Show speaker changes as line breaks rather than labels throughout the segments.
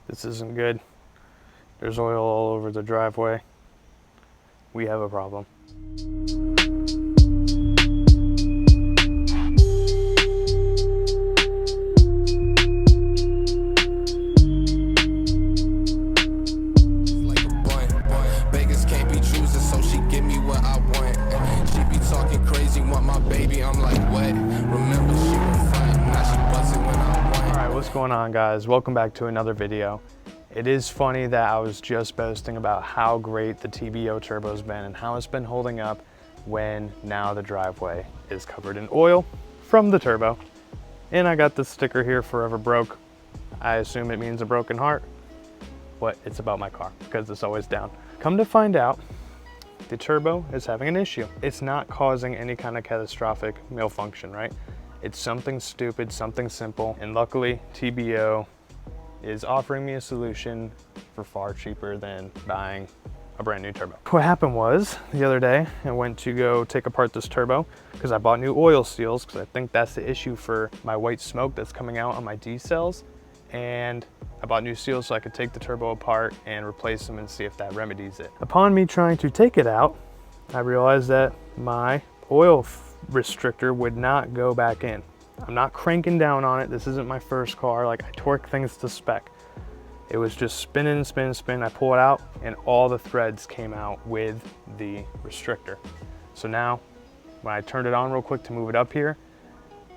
This isn't good. There's oil all over the driveway. We have a problem. What's going on, guys? Welcome back to another video. It is funny that I was just boasting about how great the TBO turbo's been and how it's been holding up when now the driveway is covered in oil from the turbo. And I got this sticker here, forever broke. I assume it means a broken heart, but it's about my car because it's always down. Come to find out, the turbo is having an issue. It's not causing any kind of catastrophic malfunction, right? It's something stupid, something simple, and luckily TBO is offering me a solution for far cheaper than buying a brand new turbo. What happened was, the other day, I went to go take apart this turbo because I bought new oil seals because I think that's the issue for my white smoke that's coming out on my D cells. And I bought new seals so I could take the turbo apart and replace them and see if that remedies it. Upon me trying to take it out, I realized that my oil restrictor would not go back in. I'm not cranking down on it. This isn't my first car. Like, I torque things to spec. It was just spinning and spinning and spinning. I pull it out and all the threads came out with the restrictor. So now when I turned it on real quick to move it up here,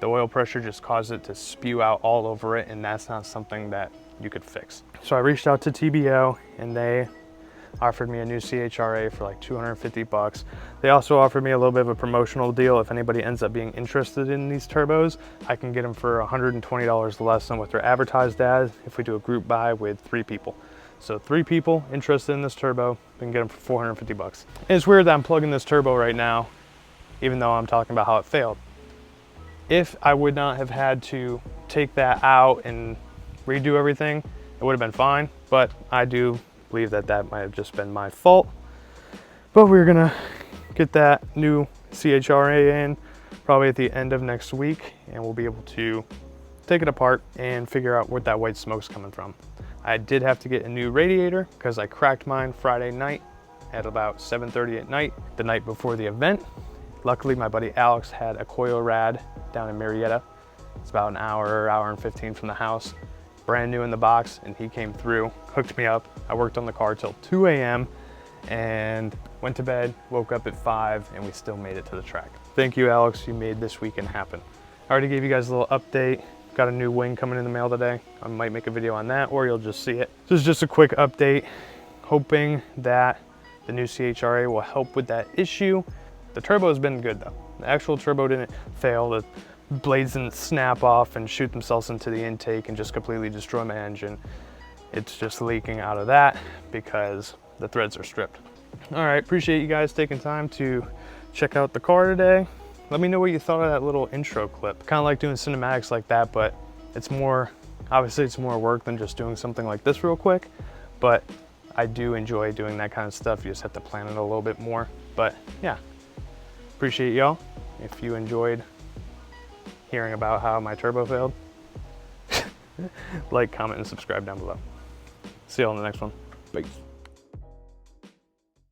the oil pressure just caused it to spew out all over it, and that's not something that you could fix. So I reached out to TBO and they offered me a new CHRA for like 250 bucks. They also offered me a little bit of a promotional deal. If anybody ends up being interested in these turbos, I can get them for $120 less than what they're advertised as if we do a group buy with 3 people. So 3 people interested in this turbo, we can get them for 450 bucks. And it's weird that I'm plugging this turbo right now, even though I'm talking about how it failed. If I would not have had to take that out and redo everything, it would have been fine, but I do believe that that might have just been my fault. But we're gonna get that new CHRA in probably at the end of next week, and we'll be able to take it apart and figure out where that white smoke's coming from. I did have to get a new radiator because I cracked mine Friday night at about 7:30 at night, the night before the event. Luckily, my buddy Alex had a coil rad down in Marietta. It's about an hour and 15 from the house. Brand new in the box, and he came through, hooked me up. I worked on the car till 2 a.m. and went to bed, woke up at 5, and we still made it to the track. Thank you, Alex. You made this weekend happen. I already gave you guys a little update. Got a new wing coming in the mail today. I might make a video on that, or you'll just see it. This is just a quick update, hoping that the new CHRA will help with that issue. The turbo has been good though. The actual turbo didn't fail. The blades didn't snap off and shoot themselves into the intake and just completely destroy my engine. It's just leaking out of that because the threads are stripped. All right, appreciate you guys taking time to check out the car today. Let me know what you thought of that little intro clip. Kind of like doing cinematics like that, but it's more, obviously it's more work than just doing something like this real quick, but I do enjoy doing that kind of stuff. You just have to plan it a little bit more. But yeah, appreciate y'all. If you enjoyed hearing about how my turbo failed, like, comment, and subscribe down below. See you on the next one. Peace.